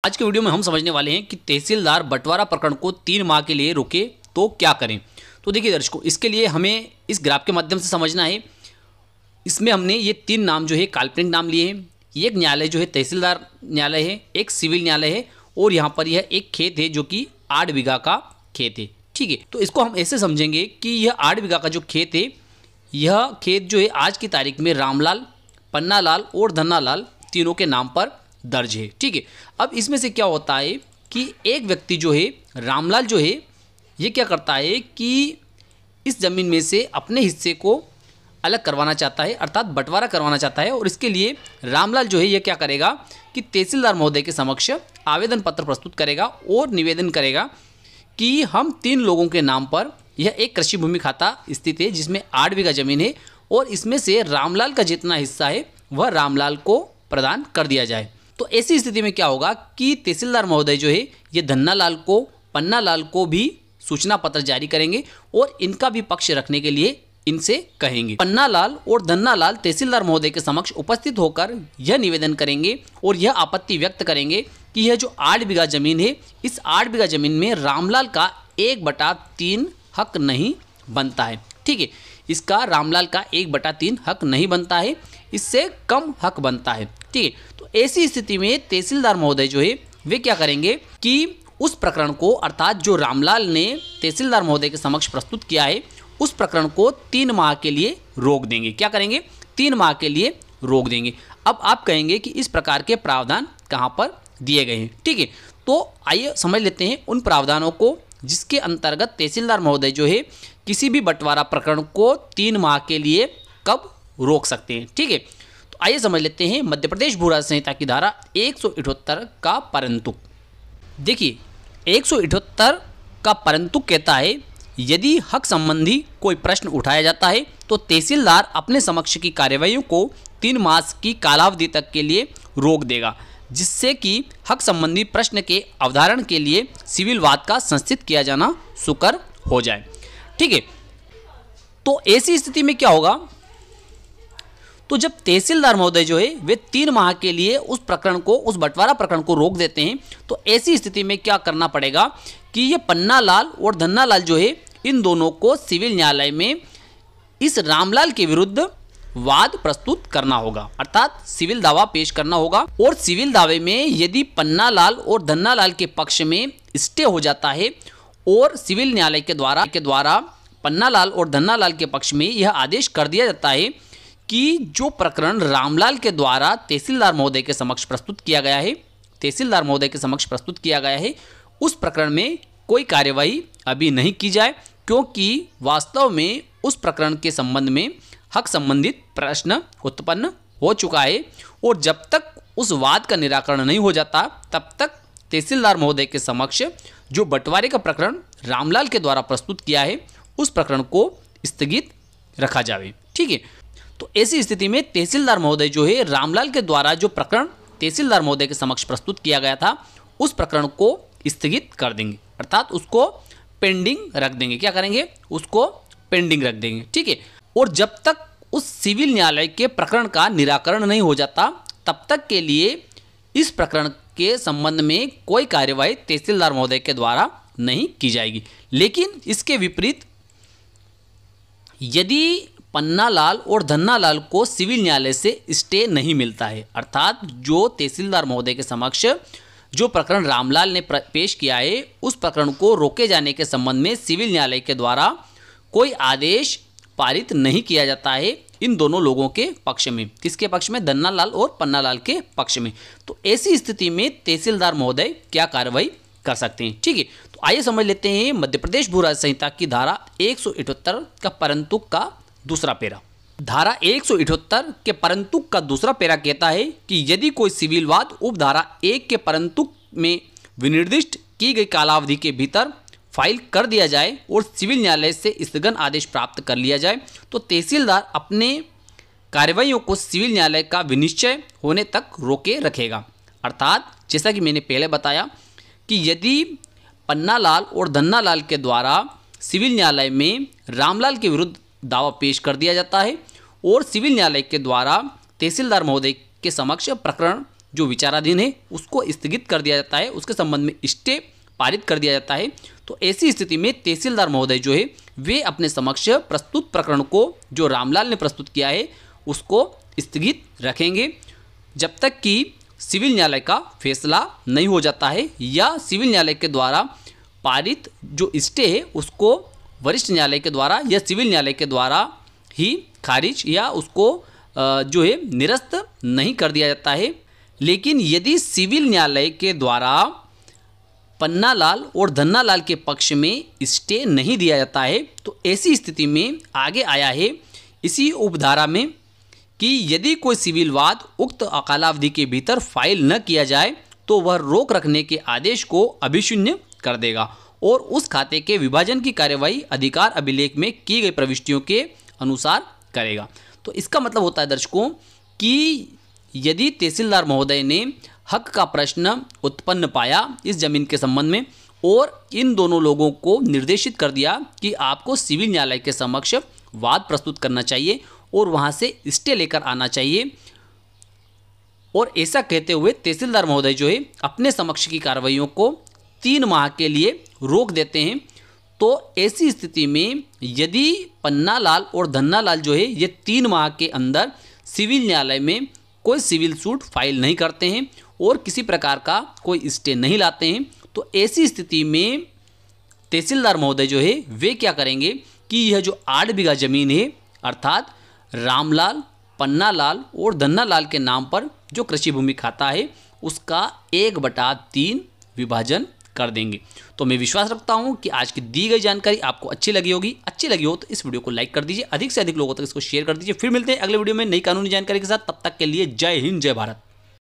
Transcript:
आज के वीडियो में हम समझने वाले हैं कि तहसीलदार बंटवारा प्रकरण को 3 माह के लिए रोके तो क्या करें। तो देखिए दर्शकों, इसके लिए हमें इस ग्राफ के माध्यम से समझना है। इसमें हमने ये 3 नाम जो है काल्पनिक नाम लिए हैं। एक न्यायालय जो है तहसीलदार न्यायालय है, एक सिविल न्यायालय है और यहाँ पर यह एक खेत है जो कि 8 बीघा का खेत है। ठीक है, तो इसको हम ऐसे समझेंगे कि यह 8 बीघा का जो खेत है, यह खेत जो है आज की तारीख में रामलाल, पन्नालाल और धन्नालाल तीनों के नाम पर दर्ज है। ठीक है, अब इसमें से क्या होता है कि एक व्यक्ति जो है रामलाल जो है ये क्या करता है कि इस ज़मीन में से अपने हिस्से को अलग करवाना चाहता है, अर्थात बंटवारा करवाना चाहता है। और इसके लिए रामलाल जो है ये क्या करेगा कि तहसीलदार महोदय के समक्ष आवेदन पत्र प्रस्तुत करेगा और निवेदन करेगा कि हम 3 लोगों के नाम पर यह एक कृषि भूमि खाता स्थित है जिसमें 8 बीघा जमीन है और इसमें से रामलाल का जितना हिस्सा है वह रामलाल को प्रदान कर दिया जाए। तो ऐसी स्थिति में क्या होगा कि तहसीलदार महोदय जो है ये धन्नालाल को, पन्नालाल को भी सूचना पत्र जारी करेंगे और इनका भी पक्ष रखने के लिए इनसे कहेंगे। पन्नालाल और धन्नालाल तहसीलदार महोदय के समक्ष उपस्थित होकर यह निवेदन करेंगे और यह आपत्ति व्यक्त करेंगे कि यह जो 8 बीघा जमीन है, इस 8 बीघा जमीन में रामलाल का 1/3 हक नहीं बनता है। ठीक है, इसका रामलाल का 1/3 हक नहीं बनता है, इससे कम हक बनता है। ठीक है, तो ऐसी स्थिति में तहसीलदार महोदय जो है वे क्या करेंगे कि उस प्रकरण को, अर्थात जो रामलाल ने तहसीलदार महोदय के समक्ष प्रस्तुत किया है, उस प्रकरण को 3 माह के लिए रोक देंगे। क्या करेंगे? 3 माह के लिए रोक देंगे। अब आप कहेंगे कि इस प्रकार के प्रावधान कहाँ पर दिए गए हैं। ठीक है, तो आइए समझ लेते हैं उन प्रावधानों को जिसके अंतर्गत तहसीलदार महोदय जो है किसी भी बंटवारा प्रकरण को 3 माह के लिए कब रोक सकते हैं। ठीक है, तो आइए समझ लेते हैं मध्य प्रदेश भू राज्य संहिता की धारा 178 का परंतु। देखिए 178 का परंतु कहता है यदि हक संबंधी कोई प्रश्न उठाया जाता है तो तहसीलदार अपने समक्ष की कार्यवाहियों को 3 मास की कालावधि तक के लिए रोक देगा, जिससे कि हक संबंधी प्रश्न के अवधारण के लिए सिविल वाद का संस्थित किया जाना सुकर हो जाए। ठीक है, तो ऐसी स्थिति में क्या होगा, तो जब तहसीलदार महोदय जो है वे 3 माह के लिए उस प्रकरण को, उस बंटवारा प्रकरण को रोक देते हैं, तो ऐसी स्थिति में क्या करना पड़ेगा कि ये पन्नालाल और धन्नालाल जो है इन दोनों को सिविल न्यायालय में इस रामलाल के विरुद्ध वाद प्रस्तुत करना होगा, अर्थात सिविल दावा पेश करना होगा। और सिविल दावे में यदि पन्नालाल और धन्नालाल के पक्ष में स्टे हो जाता है और सिविल न्यायालय के द्वारा पन्नालाल और धन्नालाल के पक्ष में यह आदेश कर दिया जाता है कि जो प्रकरण रामलाल के द्वारा तहसीलदार महोदय के समक्ष प्रस्तुत किया गया है, तहसीलदार महोदय के समक्ष प्रस्तुत किया गया है, उस प्रकरण में कोई कार्यवाही अभी नहीं की जाए, क्योंकि वास्तव में उस प्रकरण के संबंध में हक संबंधित प्रश्न उत्पन्न हो चुका है और जब तक उस वाद का निराकरण नहीं हो जाता तब तक तहसीलदार महोदय के समक्ष जो बंटवारे का प्रकरण रामलाल के द्वारा प्रस्तुत किया है उस प्रकरण को स्थगित रखा जाए। ठीक है, तो ऐसी स्थिति में तहसीलदार महोदय जो है रामलाल के द्वारा जो प्रकरण तहसीलदार महोदय के समक्ष प्रस्तुत किया गया था उस प्रकरण को स्थगित कर देंगे, अर्थात उसको पेंडिंग रख देंगे। क्या करेंगे? उसको पेंडिंग रख देंगे। ठीक है, और जब तक उस सिविल न्यायालय के प्रकरण का निराकरण नहीं हो जाता तब तक के लिए इस प्रकरण के संबंध में कोई कार्यवाही तहसीलदार महोदय के द्वारा नहीं की जाएगी। लेकिन इसके विपरीत यदि पन्नालाल और धन्नालाल को सिविल न्यायालय से स्टे नहीं मिलता है, अर्थात जो तहसीलदार महोदय के समक्ष जो प्रकरण रामलाल ने पेश किया है उस प्रकरण को रोके जाने के संबंध में सिविल न्यायालय के द्वारा कोई आदेश पारित नहीं किया जाता है इन दोनों लोगों के पक्ष में। किसके पक्ष में? धन्नालाल और पन्नालाल के पक्ष में। तो ऐसी स्थिति में तहसीलदार महोदय क्या कार्रवाई कर सकते हैं। ठीक है, तो आइए समझ लेते हैं मध्य प्रदेश भू राज्य संहिता की धारा 178 का परंतु का दूसरा पैरा। धारा 178 के परंतु का दूसरा पैरा कहता है कि यदि कोई सिविल वाद उपधारा 1 के परंतु में विनिर्दिष्ट की गई कालावधि के भीतर फाइल कर दिया जाए और सिविल न्यायालय से स्थगन आदेश प्राप्त कर लिया जाए तो तहसीलदार अपने कार्यवाहियों को सिविल न्यायालय का विनिश्चय होने तक रोके रखेगा। अर्थात जैसा कि मैंने पहले बताया कि यदि पन्नालाल और धन्नालाल के द्वारा सिविल न्यायालय में रामलाल के विरुद्ध दावा पेश कर दिया जाता है और सिविल न्यायालय के द्वारा तहसीलदार महोदय के समक्ष प्रकरण जो विचाराधीन है उसको स्थगित कर दिया जाता है, उसके संबंध में स्टे पारित कर दिया जाता है। तो ऐसी स्थिति में तहसीलदार महोदय जो है वे अपने समक्ष प्रस्तुत प्रकरण को जो रामलाल ने प्रस्तुत किया है उसको स्थगित रखेंगे जब तक कि सिविल न्यायालय का फैसला नहीं हो जाता है या सिविल न्यायालय के द्वारा पारित जो स्टे है उसको वरिष्ठ न्यायालय के द्वारा या सिविल न्यायालय के द्वारा ही खारिज या उसको जो है निरस्त नहीं कर दिया जाता है। लेकिन यदि सिविल न्यायालय के द्वारा पन्नालाल और धन्नालाल के पक्ष में स्टे नहीं दिया जाता है तो ऐसी स्थिति में आगे आया है इसी उपधारा में कि यदि कोई सिविल वाद उक्त अकालावधि के भीतर फाइल न किया जाए तो वह रोक रखने के आदेश को अभिशून्य कर देगा और उस खाते के विभाजन की कार्यवाही अधिकार अभिलेख में की गई प्रविष्टियों के अनुसार करेगा। तो इसका मतलब होता है दर्शकों कि यदि तहसीलदार महोदय ने हक का प्रश्न उत्पन्न पाया इस जमीन के संबंध में और इन दोनों लोगों को निर्देशित कर दिया कि आपको सिविल न्यायालय के समक्ष वाद प्रस्तुत करना चाहिए और वहां से स्टे लेकर आना चाहिए, और ऐसा कहते हुए तहसीलदार महोदय जो है अपने समक्ष की कार्रवाइयों को 3 माह के लिए रोक देते हैं। तो ऐसी स्थिति में यदि पन्नालाल और धन्नालाल जो है ये 3 माह के अंदर सिविल न्यायालय में कोई सिविल सूट फाइल नहीं करते हैं और किसी प्रकार का कोई स्टे नहीं लाते हैं तो ऐसी स्थिति में तहसीलदार महोदय जो है वे क्या करेंगे कि यह जो 8 बीघा जमीन है अर्थात रामलाल, पन्नालाल और धन्नालाल के नाम पर जो कृषि भूमि खाता है उसका 1/3 विभाजन कर देंगे। तो मैं विश्वास रखता हूं कि आज की दी गई जानकारी आपको अच्छी लगी होगी। अच्छी लगी हो तो इस वीडियो को लाइक कर दीजिए, अधिक से अधिक लोगों तक इसको शेयर कर दीजिए। फिर मिलते हैं अगले वीडियो में नई कानूनी जानकारी के साथ। तब तक के लिए जय हिंद, जय भारत।